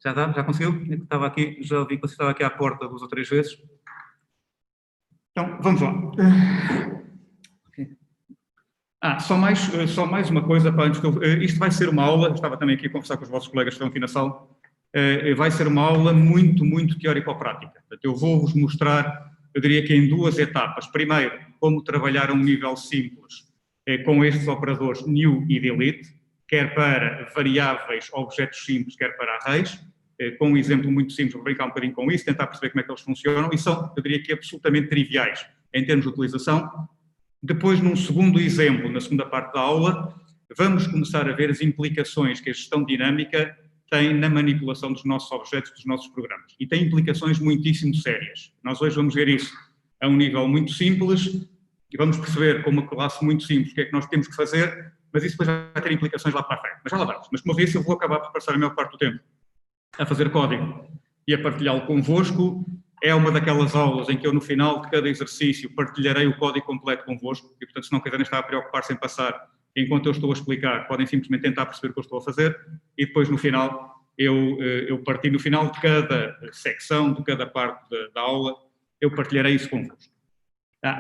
Já está? Já conseguiu? Estava aqui, já vi que você estava aqui à porta 2 ou 3 vezes. Então, vamos lá. Só mais uma coisa, para antes que isto vai ser uma aula, estava também aqui a conversar com os vossos colegas que estão aqui na sala, vai ser uma aula muito, muito teórico-prática. Portanto, eu vou-vos mostrar, eu diria que em 2 etapas. Primeiro, como trabalhar a um nível simples com estes operadores new e delete, quer para variáveis, objetos simples, quer para arrays, com um exemplo muito simples, vou brincar um bocadinho com isso, tentar perceber como é que eles funcionam, e são, eu diria que absolutamente triviais em termos de utilização. Depois, num segundo exemplo, na segunda parte da aula, vamos começar a ver as implicações que a gestão dinâmica tem na manipulação dos nossos objetos, dos nossos programas. E tem implicações muitíssimo sérias. Nós hoje vamos ver isso a um nível muito simples e vamos perceber, com uma classe muito simples, o que é que nós temos que fazer, mas isso depois vai ter implicações lá para a frente. Mas já lá vamos. Mas, como eu disse, eu vou acabar por passar a maior parte do tempo a fazer código e a partilhá-lo convosco. É uma daquelas aulas em que eu, no final de cada exercício, partilharei o código completo convosco e, portanto, se não quiserem estar a preocupar-se em passar enquanto eu estou a explicar, podem simplesmente tentar perceber o que eu estou a fazer e depois, no final, eu partilho, no final de cada secção, de cada parte da aula, eu partilharei isso convosco.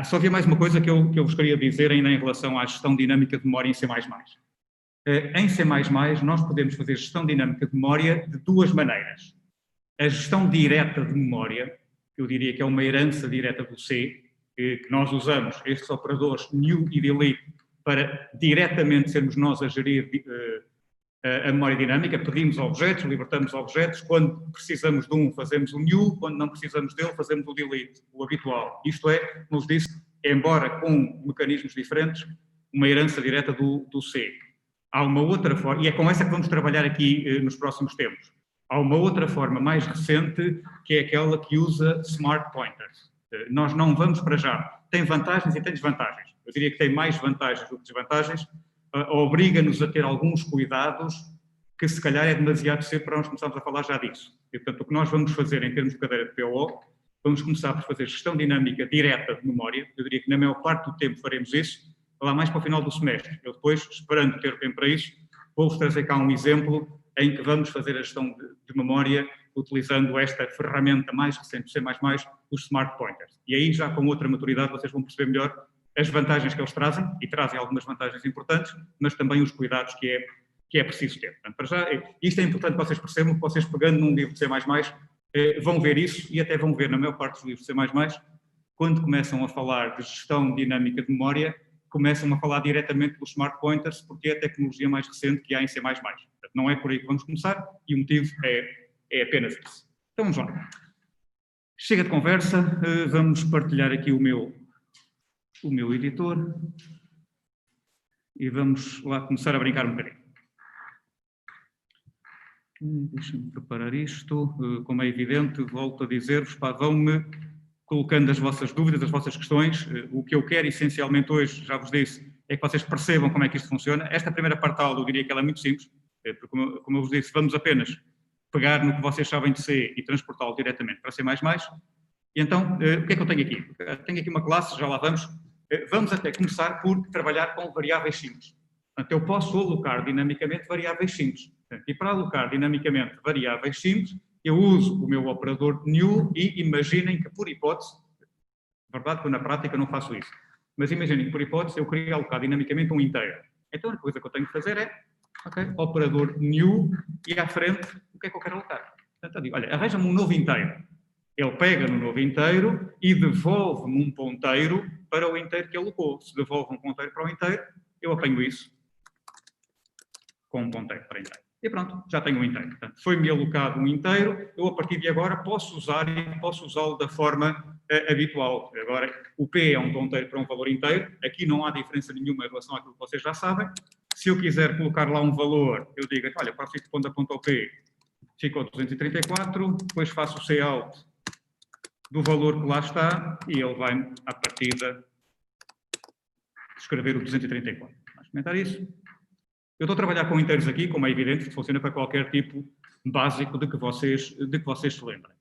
Só havia mais uma coisa que eu vos queria dizer ainda em relação à gestão dinâmica de memória em C++. Em C++, nós podemos fazer gestão dinâmica de memória de 2 maneiras. A gestão direta de memória, eu diria que é uma herança direta do C, que nós usamos estes operadores new e delete para diretamente sermos nós a gerir a memória dinâmica. Pedimos objetos, libertamos objetos, quando precisamos de um fazemos o new, quando não precisamos dele fazemos o delete, o habitual. Isto é, como vos disse, embora com mecanismos diferentes, uma herança direta do C. Há uma outra forma, e é com essa que vamos trabalhar aqui nos próximos tempos. Há uma outra forma mais recente, que é aquela que usa smart pointers. Nós não vamos para já. Tem vantagens e tem desvantagens. Eu diria que tem mais vantagens do que desvantagens. Obriga-nos a ter alguns cuidados que, se calhar, é demasiado cedo para nós começarmos a falar já disso. E, portanto, o que nós vamos fazer em termos de cadeira de PO, vamos começar por fazer gestão dinâmica direta de memória. Eu diria que, na maior parte do tempo, faremos isso, lá mais para o final do semestre. Eu depois, esperando ter tempo para isso, vou-vos trazer cá um exemplo em que vamos fazer a gestão de memória utilizando esta ferramenta mais recente do C++, os Smart Pointers. E aí, já com outra maturidade, vocês vão perceber melhor as vantagens que eles trazem, e trazem algumas vantagens importantes, mas também os cuidados que é preciso ter. Portanto, para já, isto é importante que vocês percebam, que vocês, pegando num livro de C++, vão ver isso, e até vão ver, na maior parte dos livros de C++, quando começam a falar de gestão dinâmica de memória, começam a falar diretamente dos Smart Pointers, porque é a tecnologia mais recente que há em C++. Portanto, não é por aí que vamos começar, e o motivo é apenas isso. Então vamos lá. Chega de conversa, vamos partilhar aqui o meu editor e vamos lá começar a brincar um bocadinho. Deixa-me preparar isto. Como é evidente, volto a dizer-vos, vão-me colocando as vossas dúvidas, as vossas questões. O que eu quero, essencialmente, hoje, já vos disse, é que vocês percebam como é que isto funciona. Esta primeira parte da aula, eu diria que ela é muito simples, porque, como eu vos disse, vamos apenas pegar no que vocês sabem de C e transportá-lo diretamente para C++. E então, o que é que eu tenho aqui? Tenho aqui uma classe, já lá vamos. Vamos até começar por trabalhar com variáveis simples. Portanto, eu posso alocar dinamicamente variáveis simples. Portanto, e para alocar dinamicamente variáveis simples, eu uso o meu operador new e imaginem que, por hipótese, verdade que eu na prática não faço isso, mas imaginem que, por hipótese, eu queria alocar dinamicamente um inteiro. Então, a coisa que eu tenho que fazer é, operador new, e à frente, o que é que eu quero alocar? Portanto, eu digo, olha, arranja-me um novo inteiro. Ele pega no novo inteiro e devolve-me um ponteiro para o inteiro que ele alocou. Se devolve um ponteiro para o inteiro, eu apanho isso com um ponteiro para inteiro. E pronto, já tenho um inteiro. Portanto, foi-me alocado um inteiro, eu a partir de agora posso usá-lo da forma habitual. Agora, o P é um ponteiro para um valor inteiro, aqui não há diferença nenhuma em relação àquilo que vocês já sabem. Se eu quiser colocar lá um valor, eu digo, olha, passo isto ponto a ponto ao P, ficou 234, depois faço o C-out do valor que lá está e ele vai-me, à partida, escrever o 234. Vamos comentar isso. Eu estou a trabalhar com inteiros aqui, como é evidente, que funciona para qualquer tipo básico de que vocês se lembrem.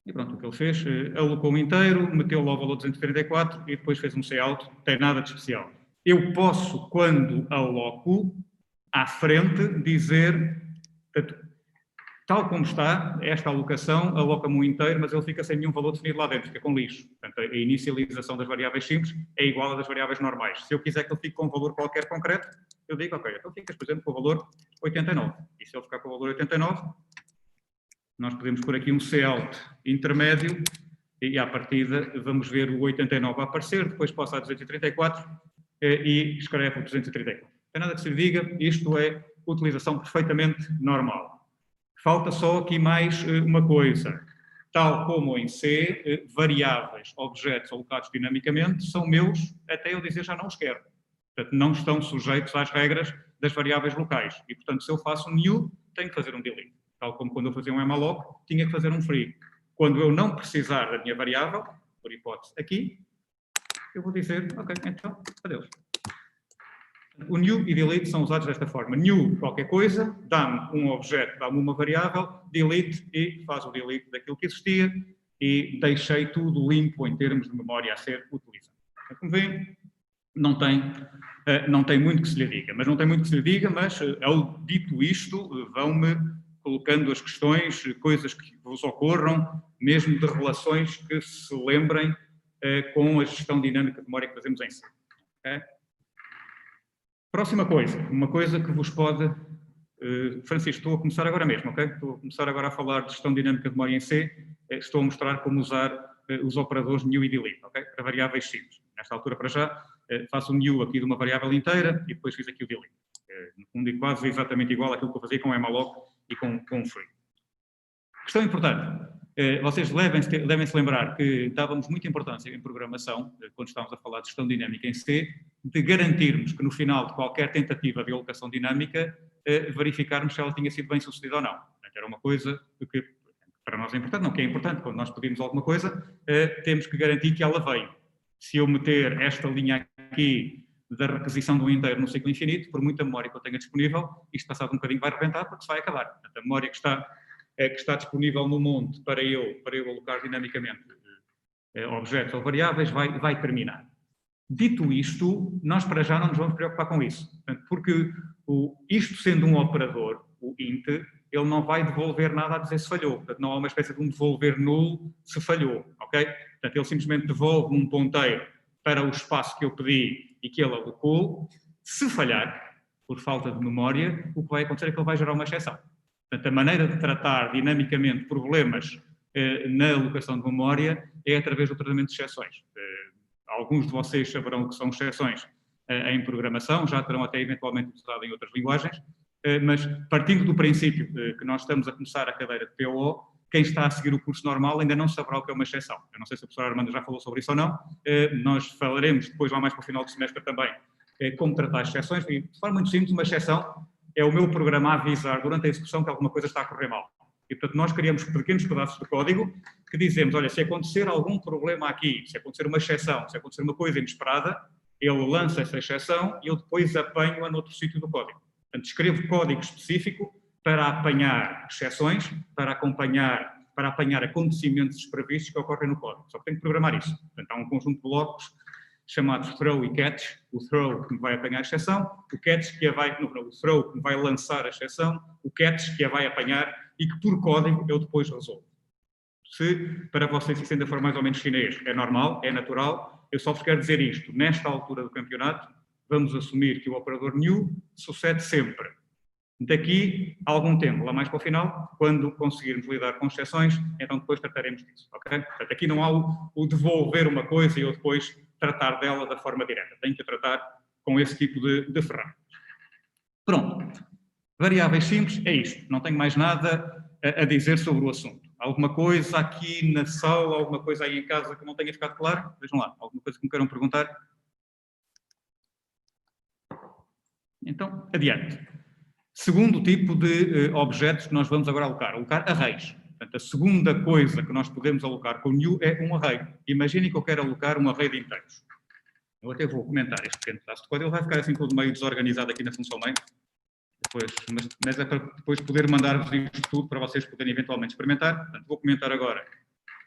E pronto, o que ele fez, alocou-me inteiro, meteu lá o valor 234 e depois fez um C-out, não tem nada de especial. Eu posso, quando aloco, à frente, dizer, tal como está, esta alocação aloca-me um inteiro, mas ele fica sem nenhum valor definido lá dentro, fica com lixo. Portanto, a inicialização das variáveis simples é igual à das variáveis normais. Se eu quiser que ele fique com um valor qualquer concreto, eu digo, ok, então ficas, por exemplo, com o valor 89. E se ele ficar com o valor 89, nós podemos pôr aqui um C-out intermédio e, à partida, vamos ver o 89 a aparecer, depois passa a 234 e escreve o 234. Não tem nada que se lhe diga, isto é utilização perfeitamente normal. Falta só aqui mais uma coisa. Tal como em C, variáveis, objetos alocados dinamicamente são meus até eu dizer já não os quero. Portanto, não estão sujeitos às regras das variáveis locais. E, portanto, se eu faço um new, tenho que fazer um delete. Tal como quando eu fazia um malloc, tinha que fazer um free. Quando eu não precisar da minha variável, por hipótese aqui, eu vou dizer, ok, então, adeus. O new e delete são usados desta forma. New, qualquer coisa, dá-me um objeto, dá-me uma variável, delete e faz o delete daquilo que existia e deixei tudo limpo em termos de memória a ser utilizado. Como veem, não tem muito que se lhe diga, mas ao dito isto, vão-me colocando as questões, coisas que vos ocorram, mesmo de relações que se lembrem com a gestão dinâmica de memória que fazemos em si. Okay? Próxima coisa, uma coisa que vos pode... Francisco, estou a começar agora mesmo, ok? Estou a começar agora a falar de gestão dinâmica de memória em C, estou a mostrar como usar os operadores new e delete, ok? Para variáveis simples. Nesta altura, para já, faço o new aqui de uma variável inteira e depois fiz aqui o delete. No fundo, é quase exatamente igual àquilo que eu fazia com o malloc e com o free. Questão importante. Vocês devem-se lembrar que dávamos muita importância em programação, quando estávamos a falar de gestão dinâmica em C, de garantirmos que no final de qualquer tentativa de alocação dinâmica, verificarmos se ela tinha sido bem sucedida ou não. Portanto, era uma coisa que para nós é importante, não que é importante, quando nós pedimos alguma coisa, temos que garantir que ela veio. Se eu meter esta linha aqui da requisição do inteiro no ciclo infinito, por muita memória que eu tenha disponível, isto passado um bocadinho vai rebentar porque se vai acabar. Portanto, a memória que está disponível no monte para eu alocar dinamicamente objetos ou variáveis vai terminar. Dito isto, nós para já não nos vamos preocupar com isso, portanto, porque isto sendo um operador, o int, ele não vai devolver nada a dizer se falhou, portanto não há uma espécie de um devolver nulo se falhou, ok? Portanto, ele simplesmente devolve um ponteiro para o espaço que eu pedi e que ele alocou. Se falhar, por falta de memória, o que vai acontecer é que ele vai gerar uma exceção. Portanto, a maneira de tratar dinamicamente problemas na alocação de memória é através do tratamento de exceções. Alguns de vocês saberão o que são exceções em programação, já terão até eventualmente usado em outras linguagens, mas partindo do princípio que nós estamos a começar a cadeira de PO, quem está a seguir o curso normal ainda não saberá o que é uma exceção. Eu não sei se a professora Armanda já falou sobre isso ou não, nós falaremos depois, lá mais para o final do semestre também, como tratar as exceções, e de forma muito simples, uma exceção é o meu programa a avisar durante a execução que alguma coisa está a correr mal. E, portanto, nós criamos pequenos pedaços de código que dizemos, olha, se acontecer algum problema aqui, se acontecer uma exceção, se acontecer uma coisa inesperada, ele lança essa exceção e eu depois apanho-a noutro sítio do código. Portanto, escrevo código específico para apanhar exceções, para apanhar acontecimentos desprevistos que ocorrem no código. Só que tenho que programar isso. Portanto, há um conjunto de blocos chamados throw e catch. O throw que me vai apanhar a exceção, o catch que o throw que me vai lançar a exceção, o catch que a vai apanhar e que por código eu depois resolvo. Se para vocês isso ainda for mais ou menos chinês, é normal, é natural, eu só vos quero dizer isto. Nesta altura do campeonato, vamos assumir que o operador new sucede sempre. Daqui a algum tempo, lá mais para o final, quando conseguirmos lidar com exceções, então depois trataremos disso, ok? Portanto, aqui não há o devolver uma coisa e eu depois tratar dela da forma direta. Tenho que tratar com esse tipo de ferramenta. Pronto. Variáveis simples, é isto. Não tenho mais nada a dizer sobre o assunto. Alguma coisa aqui na sala, alguma coisa aí em casa que não tenha ficado claro? Vejam lá, alguma coisa que me queiram perguntar? Então, adiante. Segundo tipo de objetos que nós vamos agora alocar arrays. Portanto, a segunda coisa que nós podemos alocar com o new é um array. Imaginem que eu quero alocar um array de inteiros. Eu até vou comentar este pequeno pedaço de código, ele vai ficar assim todo meio desorganizado aqui na função main. Mas é para depois poder mandar-vos isto tudo para vocês poderem eventualmente experimentar. Portanto, vou comentar agora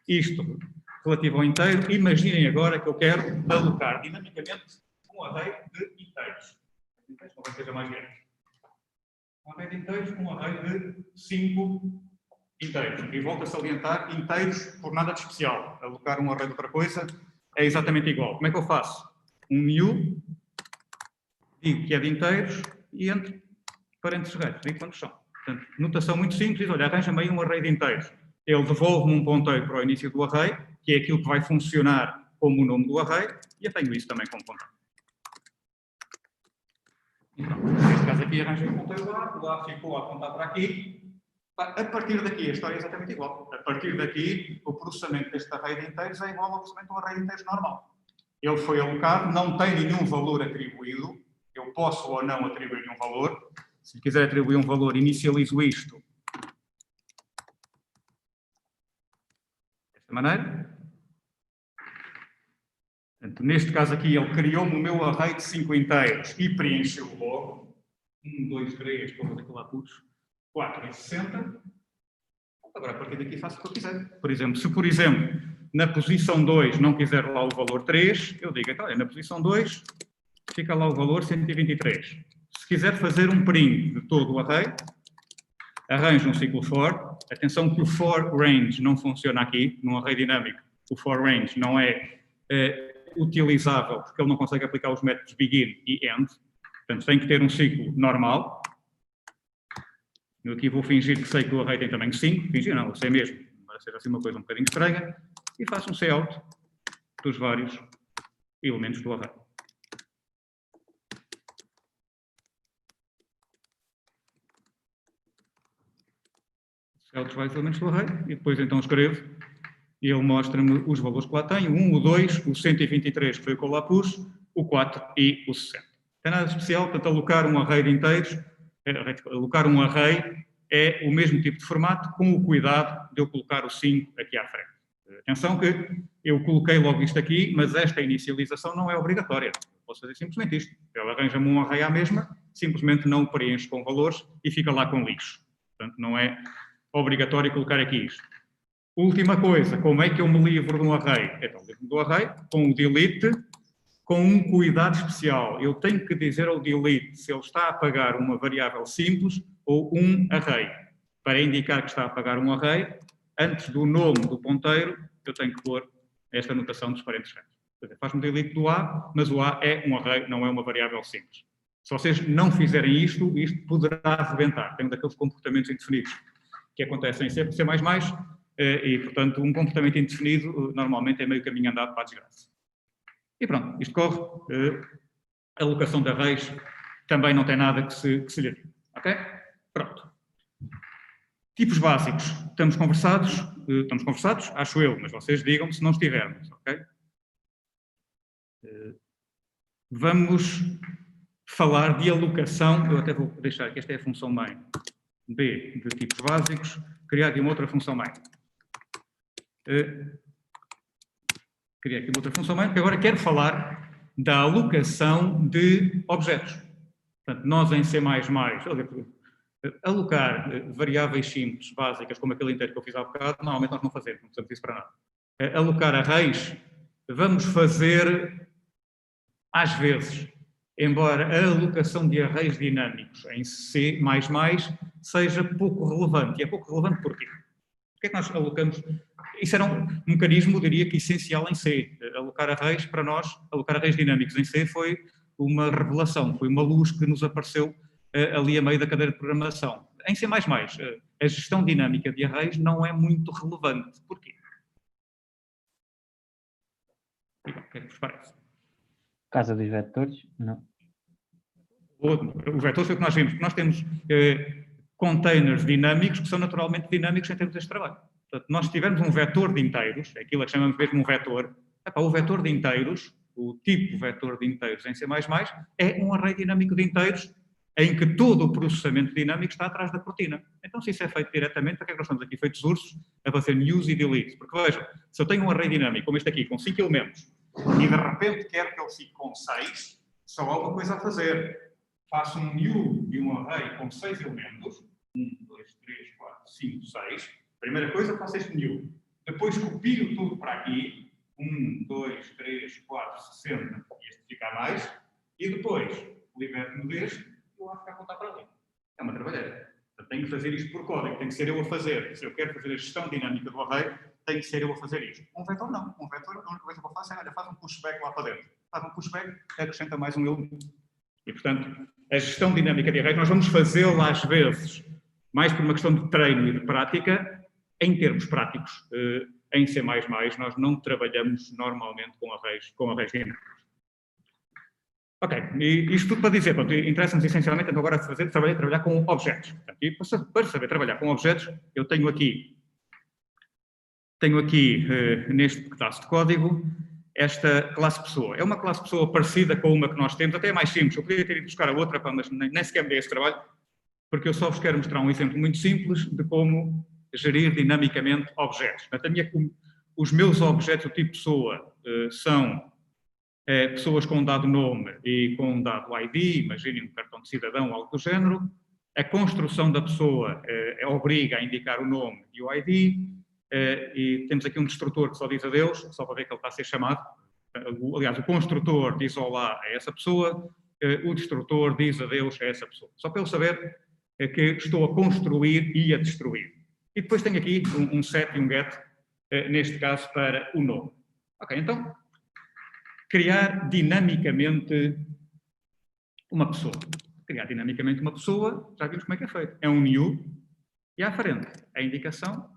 Isto relativo ao inteiro. Imaginem agora que eu quero alocar dinamicamente um array de inteiros. Talvez seja mais grande. Um array de inteiros, um array de 5 inteiros. E volto a salientar, inteiros por nada de especial. Alocar um array de outra coisa é exatamente igual. Como é que eu faço? Um new, digo que é de inteiros e entre parênteses retos, digo quantos são. Portanto, notação muito simples, olha, arranja-me aí um array de inteiros. Ele devolve-me um ponteiro para o início do array, que é aquilo que vai funcionar como o nome do array, e eu tenho isso também como ponteiro. Então, neste caso aqui arranjei um ponteiro lá, o A ficou a apontar para aqui. A partir daqui a história é exatamente igual. A partir daqui, o processamento deste array de inteiros é igual ao processamento de um array de inteiros normal. Ele foi alocado, não tem nenhum valor atribuído, eu posso ou não atribuir um valor. Se quiser atribuir um valor, inicializo isto desta maneira. Portanto, neste caso aqui, ele criou-me o meu array de 5 inteiros e preencheu logo. 1, 2, 3, como é que lá pus? 4 e 60. Agora, a partir daqui, faço o que eu quiser. Por exemplo, se, por exemplo, na posição 2 não quiser lá o valor 3, eu digo, então, na posição 2 fica lá o valor 123. Se quiser fazer um print de todo o array, arranja um ciclo for. Atenção que o for range não funciona aqui, num array dinâmico. O for range não é utilizável, porque ele não consegue aplicar os métodos begin e end. Portanto, tem que ter um ciclo normal. Eu aqui vou fingir que sei que o array tem tamanho 5. Fingir não, eu sei mesmo. Vai ser assim uma coisa um bocadinho estranha. E faço um cout dos vários elementos do array. Cout dos vários elementos do array. E depois então escrevo. E ele mostra-me os valores que lá tenho. 1, o 2, o 123, que foi o que eu lá pus, o 4 e o 60. Não tem nada especial, portanto, alocar um array de inteiros, alocar um array é o mesmo tipo de formato, com o cuidado de eu colocar o 5 aqui à frente. Atenção que eu coloquei logo isto aqui, mas esta inicialização não é obrigatória. Posso fazer simplesmente isto. Ele arranja-me um array à mesma, simplesmente não o preencho com valores e fica lá com lixo. Portanto, não é obrigatório colocar aqui isto. Última coisa, como é que eu me livro de um array? Então, livro do array com o delete, com um cuidado especial. Eu tenho que dizer ao delete se ele está a apagar uma variável simples ou um array. Para indicar que está a apagar um array, antes do nome do ponteiro, eu tenho que pôr esta notação dos parênteses retos. Faz-me delete do A, mas o A é um array, não é uma variável simples. Se vocês não fizerem isto poderá arrebentar. Tem um daqueles comportamentos indefinidos que acontecem em C++, e, portanto, um comportamento indefinido normalmente é meio caminho andado para a desgraça. E pronto, isto corre. A alocação de arrays também não tem nada que se lhe diga. Ok? Pronto. Tipos básicos. Estamos conversados? Acho eu, mas vocês digam-me se não estivermos. Ok? Vamos falar de alocação. Eu até vou deixar que esta é a função main B de tipos básicos. Criar aqui uma outra função main. Criei aqui uma outra função main, porque agora quero falar da alocação de objetos. Portanto, nós em C++, alocar variáveis simples, básicas, como aquele inteiro que eu fiz há bocado, normalmente nós não fazemos, não precisamos disso para nada. Alocar arrays, vamos fazer às vezes, embora a alocação de arrays dinâmicos em C++ seja pouco relevante. E é pouco relevante porquê? Porquê é que nós alocamos? Isso era um mecanismo, diria que essencial em C. Alocar arrays, para nós, alocar arrays dinâmicos em C foi uma revelação, foi uma luz que nos apareceu ali a meio da cadeira de programação. Em C++, a gestão dinâmica de arrays não é muito relevante. Porquê? O que é que vos parece? Casa dos vetores? Não. O vetor foi o que nós vimos. Nós temos containers dinâmicos que são naturalmente dinâmicos em termos deste trabalho. Portanto, nós tivermos um vetor de inteiros, aquilo que chamamos mesmo um vetor, o vetor de inteiros, o tipo vetor de inteiros em C++ é um array dinâmico de inteiros em que todo o processamento dinâmico está atrás da cortina. Então, se isso é feito diretamente, para que é que nós estamos aqui feitos ursos a fazer news e delete? Porque, vejam, se eu tenho um array dinâmico como este aqui, com 5 elementos, e de repente quero que ele fique com 6, só há uma coisa a fazer. Faço um new de um array com 6 elementos, 1, 2, 3, 4, 5, 6. Primeira coisa, faço este new. depois copio tudo para aqui, 1, 2, 3, 4, 60, e este fica a mais, e depois liberto-me deste e eu vou ficar a contar para ali. É uma trabalheira. Portanto, tenho que fazer isto por código, tem que ser eu a fazer. Se eu quero fazer a gestão dinâmica do array, tem que ser eu a fazer isto. Um vetor não. Um vetor, a única coisa que eu faço é, olha, faz um pushback lá para dentro. Faz um pushback, acrescenta mais um elemento. E, portanto, a gestão dinâmica de arrays, nós vamos fazê-la às vezes, mais por uma questão de treino e de prática, em termos práticos. Em C++, nós não trabalhamos normalmente com arrays dinâmicos. Ok, e isto tudo para dizer, interessa-nos essencialmente agora trabalhar com objetos. Portanto, e para saber trabalhar com objetos, eu tenho aqui neste pedaço de código, esta classe pessoa. É uma classe pessoa parecida com uma que nós temos, até é mais simples. Eu poderia ter ido buscar a outra, mas nem sequer me dei esse trabalho, porque eu só vos quero mostrar um exemplo muito simples de como gerir dinamicamente objetos. Portanto, os meus objetos, o tipo pessoa, são pessoas com um dado nome e com um dado ID, imaginem um cartão de cidadão ou algo do género. A construção da pessoa obriga a indicar o nome e o ID, e temos aqui um destrutor que só diz adeus, só para ver que ele está a ser chamado. Aliás, o construtor diz olá a essa pessoa, o destrutor diz adeus a essa pessoa. Só para eu saber que estou a construir e a destruir. E depois tenho aqui um set e um get, neste caso para o nome. Ok, então, criar dinamicamente uma pessoa. Criar dinamicamente uma pessoa, já vimos como é que é feito. É um new e à frente a indicação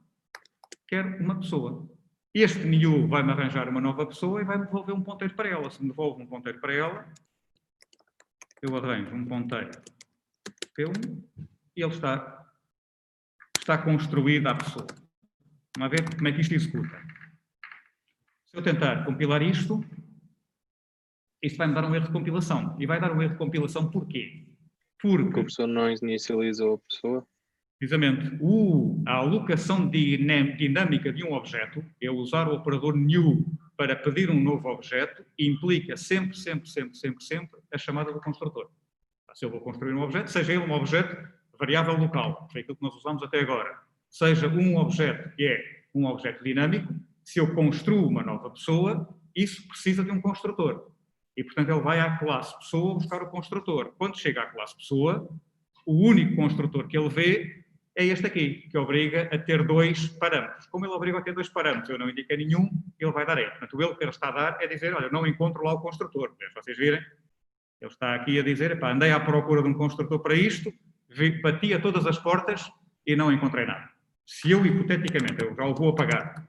quer uma pessoa. Este new vai-me arranjar uma nova pessoa e vai-me devolver um ponteiro para ela. Se me devolve um ponteiro para ela, eu arranjo um ponteiro P1 e ele está construído à pessoa. Vamos ver como é que isto executa. Se eu tentar compilar isto vai-me dar um erro de compilação. E vai dar um erro de compilação porquê? Porque a pessoa não inicializou a pessoa. Precisamente, a alocação dinâmica de um objeto, eu usar o operador new para pedir um novo objeto, implica sempre a chamada do construtor. Se eu vou construir um objeto, seja ele um objeto variável local, foi aquilo que nós usamos até agora, seja um objeto que é um objeto dinâmico, se eu construo uma nova pessoa, isso precisa de um construtor. E, portanto, ele vai à classe pessoa buscar o construtor. Quando chega à classe pessoa, o único construtor que ele vê é este aqui, que obriga a ter 2 parâmetros. Como ele obriga a ter 2 parâmetros, eu não indiquei nenhum, ele vai dar erro. Portanto, o erro que ele está a dar é dizer, olha, não encontro lá o construtor. Se vocês virem, ele está aqui a dizer, epá, andei à procura de um construtor para isto, bati a todas as portas e não encontrei nada. Se eu, hipoteticamente, eu já o vou apagar,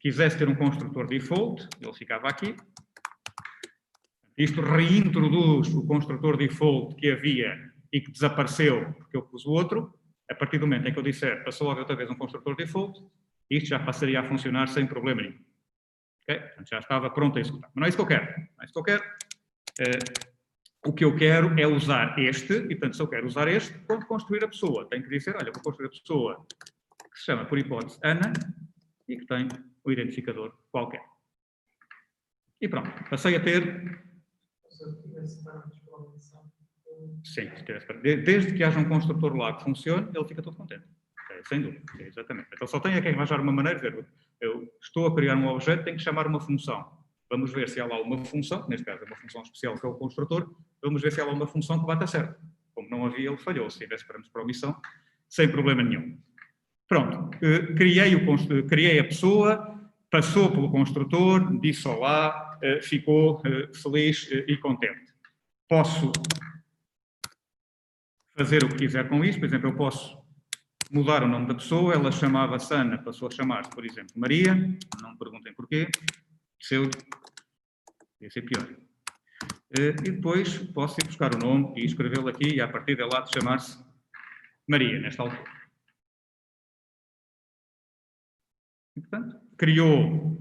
quisesse ter um construtor default, ele ficava aqui. Isto reintroduz o construtor default que havia e que desapareceu porque eu pus o outro. A partir do momento em que eu disser passou logo outra vez um construtor default, isto já passaria a funcionar sem problema nenhum. Okay? Portanto, já estava pronto a executar. Mas não é isso que eu quero. Não é isso que eu quero. O que eu quero é usar este, e portanto, se eu quero usar este, quando construir a pessoa, tenho que dizer, olha, vou construir a pessoa que se chama, por hipótese, Ana, e que tem o identificador qualquer. E pronto, passei a ter... Sim, desde que haja um construtor lá que funcione, ele fica todo contente. Sem dúvida, exatamente. Então só tenho que arranjar uma maneira de ver. Eu estou a criar um objeto, tenho que chamar uma função. Vamos ver se há lá uma função, neste caso é uma função especial que é o construtor, vamos ver se há lá uma função que bata certo. Como não havia, ele falhou. Se tivesse parâmetros para omissão, sem problema nenhum. Pronto, criei a pessoa, passou pelo construtor, disse olá, ficou feliz e contente. Posso fazer o que quiser com isto, por exemplo, eu posso mudar o nome da pessoa, ela chamava-se Ana, passou a chamar-se, por exemplo, Maria, não me perguntem porquê, ia ser pior. E depois posso ir buscar o nome e escrevê-lo aqui e a partir de lá de chamar-se Maria, nesta altura. E, portanto, criou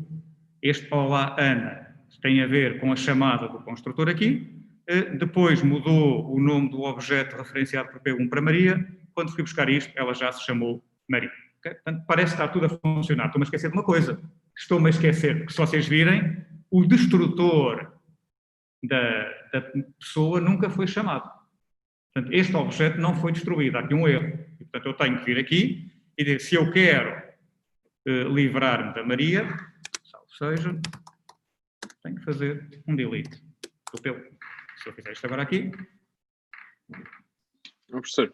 este olá Ana, tem a ver com a chamada do construtor aqui, depois mudou o nome do objeto referenciado por P1 para Maria, quando fui buscar isto, ela já se chamou Maria. Okay? Portanto, parece estar tudo a funcionar. Estou-me a esquecer de uma coisa. Estou-me a esquecer que, se vocês virem, o destrutor da pessoa nunca foi chamado. Portanto, este objeto não foi destruído. Há aqui um erro. E, portanto, eu tenho que vir aqui e dizer, se eu quero livrar-me da Maria, salvo seja, tenho que fazer um delete do P1. Se eu fizer isto agora aqui... Professor,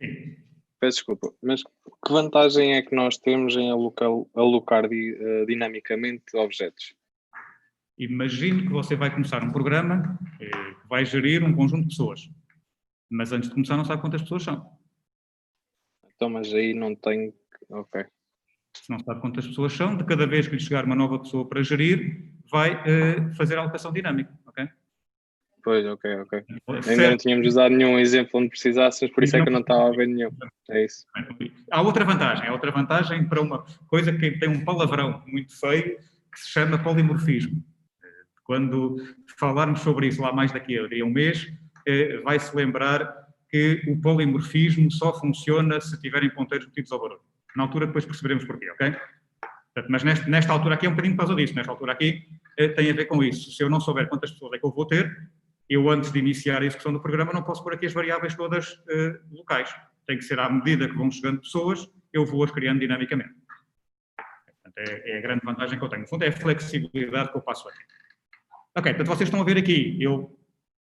Sim. peço desculpa, mas que vantagem é que nós temos em alocar dinamicamente objetos? Imagine que você vai começar um programa que vai gerir um conjunto de pessoas, mas antes de começar não sabe quantas pessoas são. Então, mas aí não tenho... Ok. Se não sabe quantas pessoas são, de cada vez que lhe chegar uma nova pessoa para gerir, vai fazer a alocação dinâmica, ok? Pois, ok. Ainda Certo. não tínhamos usado nenhum exemplo onde precissássemos, por isso é que eu não estava a ver nenhum. É isso. Há outra vantagem para uma coisa que tem um palavrão muito feio, que se chama polimorfismo. Quando falarmos sobre isso lá mais daqui a um mês, vai-se lembrar que o polimorfismo só funciona se tiverem ponteiros metidos ao barulho. Na altura depois perceberemos porquê, ok? Mas nesta altura aqui é um bocadinho por causa disso. Nesta altura aqui tem a ver com isso. Se eu não souber quantas pessoas é que eu vou ter, eu antes de iniciar a execução do programa não posso pôr aqui as variáveis todas locais. Tem que ser à medida que vão chegando pessoas, eu vou-as criando dinamicamente. Portanto, é a grande vantagem que eu tenho. No fundo é a flexibilidade que eu passo aqui. Ok, portanto vocês estão a ver aqui, eu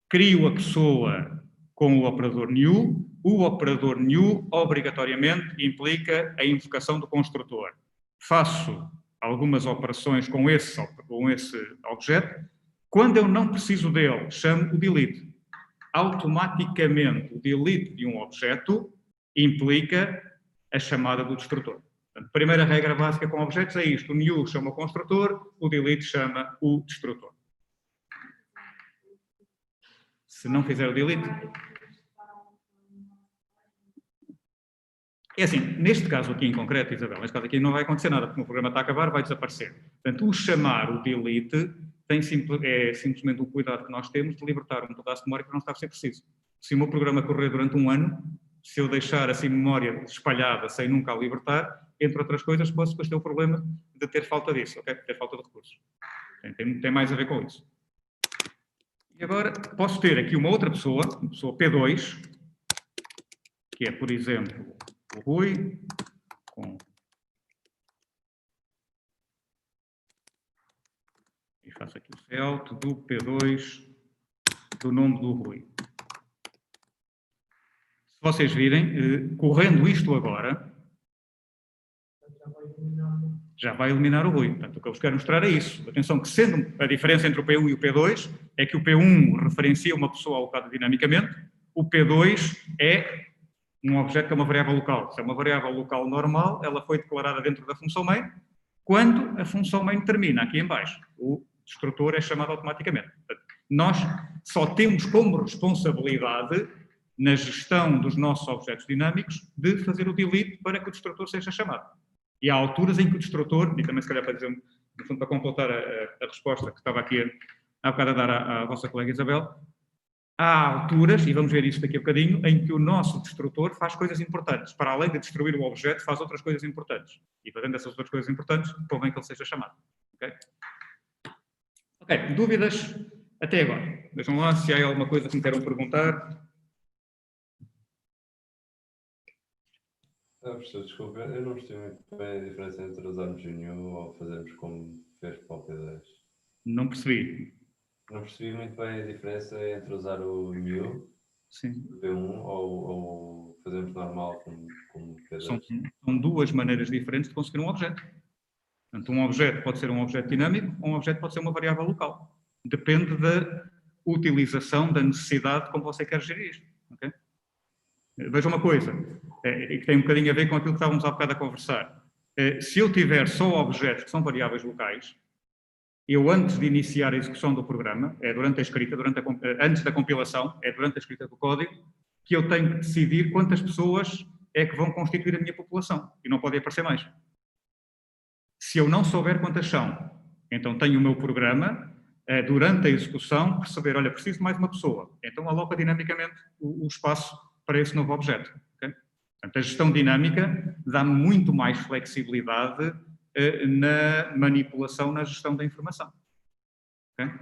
crio a pessoa com o operador new, o operador new obrigatoriamente implica a invocação do construtor. Faço algumas operações com esse objeto, quando eu não preciso dele, chamo o delete. Automaticamente, o delete de um objeto implica a chamada do destrutor. Portanto, a primeira regra básica com objetos é isto, o new chama o construtor, o delete chama o destrutor. Se não fizer o delete... É assim, neste caso aqui em concreto, Isabel, neste caso aqui não vai acontecer nada, porque o programa está a acabar, vai desaparecer. Portanto, o chamar o delete é simplesmente o cuidado que nós temos de libertar um pedaço de memória que não está a ser preciso. Se o meu programa correr durante um ano, se eu deixar assim memória espalhada sem nunca a libertar, entre outras coisas, posso depois ter o problema de ter falta disso, ok? Ter falta de recursos. Tem mais a ver com isso. E agora posso ter aqui uma outra pessoa P2, que é, por exemplo, o Rui, e faço aqui o CELT do P2 do nome do Rui. Se vocês virem, correndo isto agora, já vai eliminar o Rui. Portanto, o que eu vos quero mostrar é isso. Atenção que sendo a diferença entre o P1 e o P2 é que o P1 referencia uma pessoa alocada dinamicamente, o P2 é um objeto que é uma variável local. Se é uma variável local normal, ela foi declarada dentro da função main, quando a função main termina aqui em baixo. O destrutor é chamado automaticamente. Portanto, nós só temos como responsabilidade, na gestão dos nossos objetos dinâmicos, de fazer o delete para que o destrutor seja chamado. E há alturas em que o destrutor, e também se calhar para dizer, no fundo, para completar a resposta que estava aqui há bocado a dar à vossa colega Isabel, há alturas, e vamos ver isso daqui a bocadinho, em que o nosso destrutor faz coisas importantes. Para além de destruir o objeto, faz outras coisas importantes. E fazendo essas outras coisas importantes, convém que ele seja chamado. Ok, dúvidas até agora? Vejam lá se há alguma coisa que me queiram perguntar. Professor, desculpa, eu não percebi muito bem a diferença entre usarmos o new ou fazermos como fez para o P2. Não percebi. Não percebi muito bem a diferença entre usar o new, Sim. P1, ou fazermos normal como P2. São duas maneiras diferentes de conseguir um objeto. Portanto, um objeto pode ser um objeto dinâmico, ou um objeto pode ser uma variável local. Depende da utilização, da necessidade como você quer gerir isto. Okay? Veja uma coisa, e que tem um bocadinho a ver com aquilo que estávamos há bocado a conversar. Se eu tiver só objetos que são variáveis locais, eu antes de iniciar a execução do programa, durante a escrita, antes da compilação, durante a escrita do código, que eu tenho que decidir quantas pessoas é que vão constituir a minha população. E não pode aparecer mais. Se eu não souber quantas são, então tenho o meu programa, durante a execução, perceber, olha, preciso de mais uma pessoa. Então aloca dinamicamente o espaço para esse novo objeto. Okay? Portanto, a gestão dinâmica dá muito mais flexibilidade na manipulação, na gestão da informação. Okay?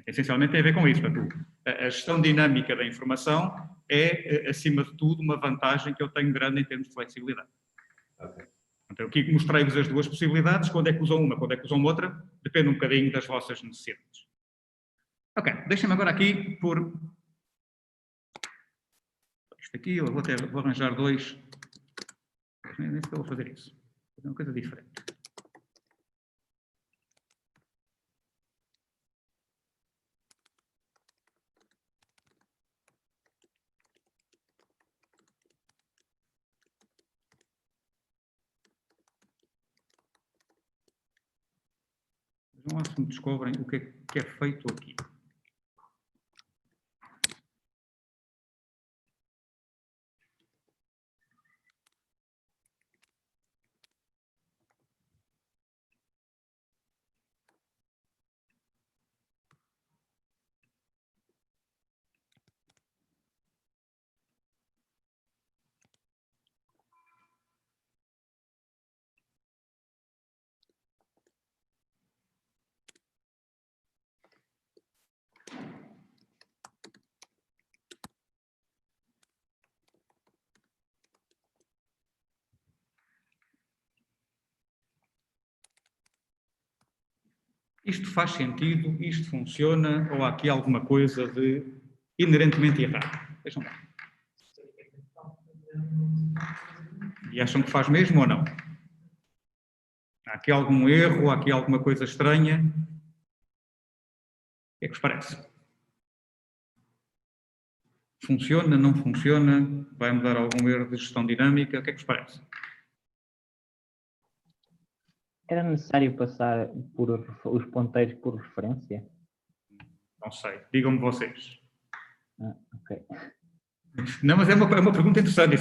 Essencialmente tem a ver com isso. Portanto, a gestão dinâmica da informação é, acima de tudo, uma vantagem que eu tenho grande em termos de flexibilidade. Ok. Então, aqui mostrei-vos as duas possibilidades, quando é que usam uma, quando é que usam outra, depende um bocadinho das vossas necessidades. Ok, deixem-me agora aqui por... Isto aqui, eu vou arranjar dois... Nem sei se eu vou fazer isso. Vou fazer uma coisa diferente. Vejam lá se me descobrem o que é feito aqui. Isto faz sentido? Isto funciona? Ou há aqui alguma coisa de inerentemente errado? Vejam lá. E acham que faz mesmo ou não? Há aqui algum erro? Há aqui alguma coisa estranha? O que é que vos parece? Funciona? Não funciona? Vai mudar algum erro de gestão dinâmica? O que é que vos parece? Era necessário passar por os ponteiros por referência? Não sei. Digam-me vocês. Ok. Não, mas é uma pergunta interessante.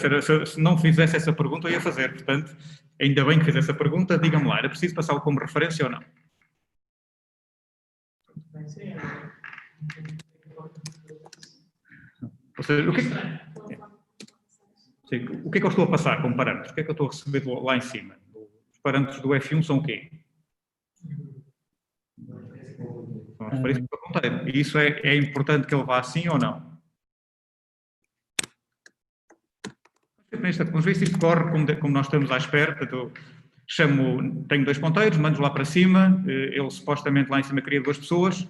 Se não fizesse essa pergunta, eu ia fazer. Portanto, ainda bem que fiz essa pergunta. Digam-me lá, era preciso passá-lo como referência ou não? Ou seja, o que é que eu estou a passar como parâmetros? O que é que eu estou a receber lá em cima? Os parâmetros do F1 são o quê? São as referências para ponteiro. E isso é importante que ele vá assim ou não? Vamos ver se isto corre como nós estamos à espera. Portanto, tenho dois ponteiros, mando lá para cima, ele supostamente lá em cima cria duas pessoas,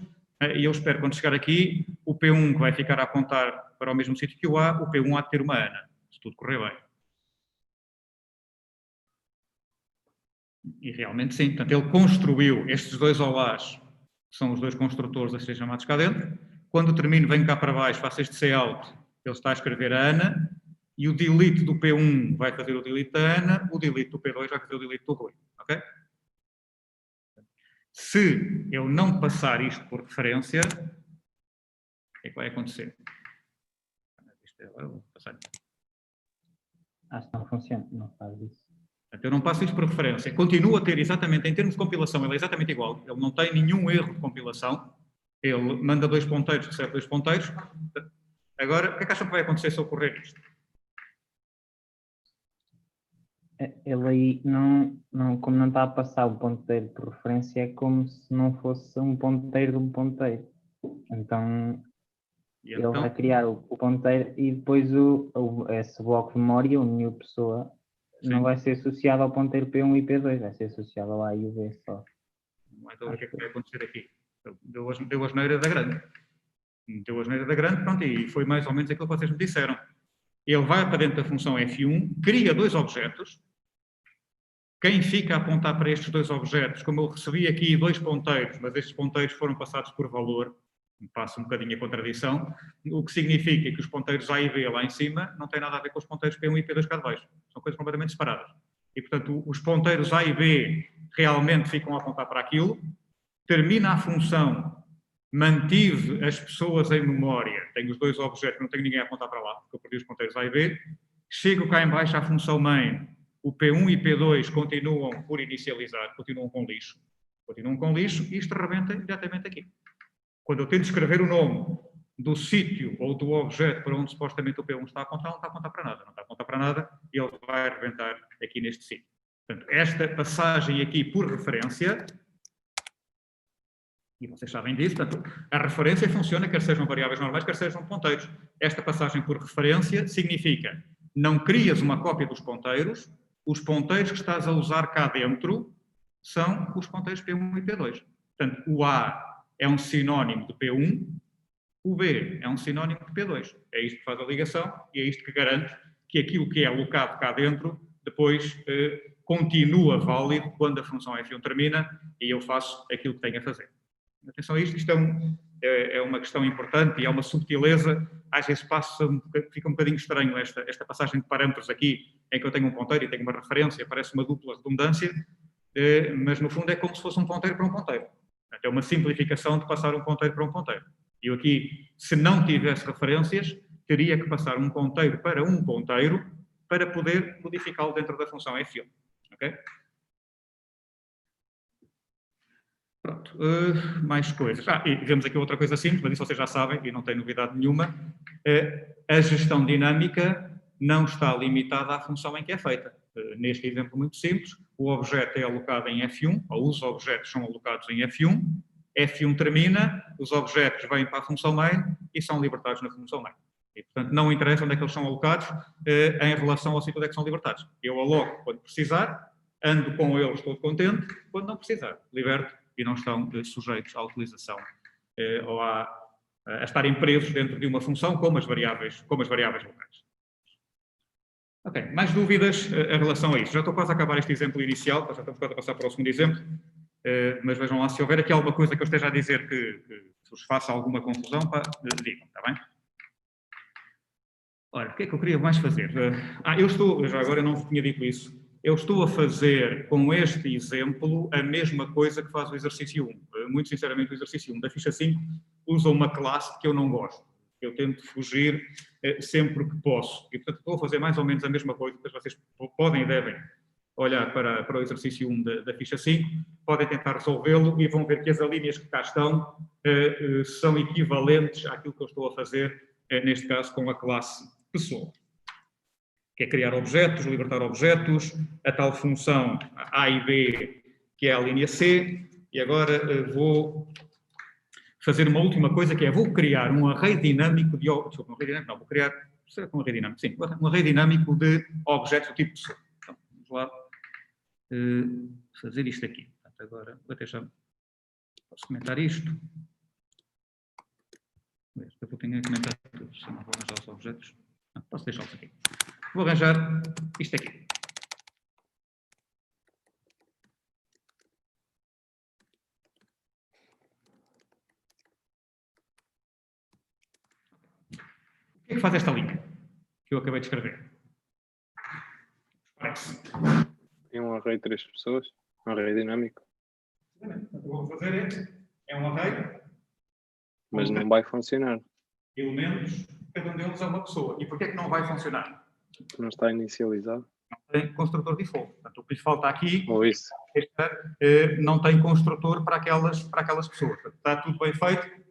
e eu espero quando chegar aqui, o P1 que vai ficar a apontar para o mesmo sítio que o A, o P1 há de ter uma Ana, se tudo correr bem. E realmente sim, portanto ele construiu estes dois OAs, que são os dois construtores a serem chamados cá dentro. Quando termino, venho cá para baixo, faço este say out, ele está a escrever a Ana, e o delete do P1 vai fazer o delete da Ana, o delete do P2 vai fazer o delete do Rui, ok? Se eu não passar isto por referência, o que é que vai acontecer? Vou passar. Acho que não funciona, não faz isso. Portanto, eu não passo isto por referência. Continua a ter exatamente, em termos de compilação, ele é exatamente igual. Ele não tem nenhum erro de compilação. Ele manda dois ponteiros, recebe dois ponteiros. Agora, o que é que acham que vai acontecer se eu correr isto? Ele aí, como não está a passar o ponteiro por referência, é como se não fosse um ponteiro de um ponteiro. Então, ele vai criar o ponteiro e depois esse bloco de memória, o new pessoa, não vai ser associado ao ponteiro P1 e P2, vai ser associado ao A e o B só. Então, o que é que vai acontecer aqui? Deu a asneira da grande. Deu a asneira da grande, pronto, e foi mais ou menos aquilo que vocês me disseram. Ele vai para dentro da função F1, cria dois objetos. Quem fica a apontar para estes dois objetos, como eu recebi aqui dois ponteiros, mas estes ponteiros foram passados por valor, passa um bocadinho a contradição, o que significa que os ponteiros A e B lá em cima não têm nada a ver com os ponteiros P1 e P2 cá de baixo. São coisas completamente separadas. E, portanto, os ponteiros A e B realmente ficam a apontar para aquilo, termina a função, mantive as pessoas em memória, tenho os dois objetos, não tenho ninguém a apontar para lá, porque eu perdi os ponteiros A e B, chego cá em baixo à função main, o P1 e P2 continuam por inicializar, continuam com lixo, e isto rebenta diretamente aqui. Quando eu tento escrever o nome do sítio ou do objeto para onde supostamente o P1 está a apontar, não está a apontar para nada. Não está a apontar para nada e ele vai arrebentar aqui neste sítio. Portanto, esta passagem aqui por referência, e vocês sabem disso, portanto, a referência funciona quer sejam variáveis normais, quer sejam ponteiros. Esta passagem por referência significa não crias uma cópia dos ponteiros, os ponteiros que estás a usar cá dentro são os ponteiros P1 e P2. Portanto, o A é um sinónimo de P1, o B é um sinónimo de P2. É isto que faz a ligação e é isto que garante que aquilo que é alocado cá dentro depois continua válido quando a função F1 termina e eu faço aquilo que tenho a fazer. Atenção a isto, isto é uma questão importante e é uma subtileza. Às vezes fica um bocadinho estranho esta passagem de parâmetros aqui, em que eu tenho um ponteiro e tenho uma referência, parece uma dupla redundância, mas no fundo é como se fosse um ponteiro para um ponteiro. É uma simplificação de passar um ponteiro para um ponteiro. E eu aqui, se não tivesse referências, teria que passar um ponteiro para um ponteiro para poder modificá-lo dentro da função F1. Ok? Pronto. Mais coisas. E vemos aqui outra coisa simples, mas isso vocês já sabem e não tem novidade nenhuma. A gestão dinâmica não está limitada à função em que é feita. Neste exemplo muito simples, o objeto é alocado em F1, ou os objetos são alocados em F1, F1 termina, os objetos vêm para a função main e são libertados na função main. E, portanto, não interessa onde é que eles são alocados em relação ao sítio onde é que são libertados. Eu aloco quando precisar, ando com eles todo contente, quando não precisar, liberto e não estão sujeitos à utilização ou a estarem presos dentro de uma função como as variáveis locais. Ok, mais dúvidas em relação a isso? Já estou quase a acabar este exemplo inicial, já estamos quase a passar para o segundo exemplo, mas vejam lá, se houver aqui alguma coisa que eu esteja a dizer que vos faça alguma confusão, digam, está bem? Ora, o que é que eu queria mais fazer? Já agora eu não vos tinha dito isso, eu estou a fazer com este exemplo a mesma coisa que faz o exercício 1. Muito sinceramente, o exercício 1 da ficha 5 usa uma classe que eu não gosto. Eu tento fugir sempre que posso. E, portanto, estou a fazer mais ou menos a mesma coisa, mas vocês podem e devem olhar para o exercício 1 da ficha 5, podem tentar resolvê-lo e vão ver que as alíneas que cá estão são equivalentes àquilo que eu estou a fazer, neste caso, com a classe pessoa. Que é criar objetos, libertar objetos, a tal função A e B, que é a linha C, e agora vou fazer uma última coisa, que é vou criar um array dinâmico de... Desculpa, um array dinâmico, não, vou criar... Será que um array dinâmico? Sim, um array dinâmico de objetos do tipo pessoa. Então, vamos lá fazer isto aqui. Portanto, agora vou deixar... Posso comentar isto? Eu tenho que comentar tudo, se não vou arranjar os objetos. Não, posso deixá-los aqui. Vou arranjar isto aqui. O que é que faz esta linha que eu acabei de escrever? Parece. É um array de 3 pessoas, um array dinâmico. O que eu vou fazer é um array. Mas não vai funcionar. Elementos, cada um deles é uma pessoa. E porquê é que não vai funcionar? Não está inicializado. Não tem construtor default. Portanto, o que lhes falta aqui Ou isso. não tem construtor para aquelas pessoas. Portanto, está tudo bem feito.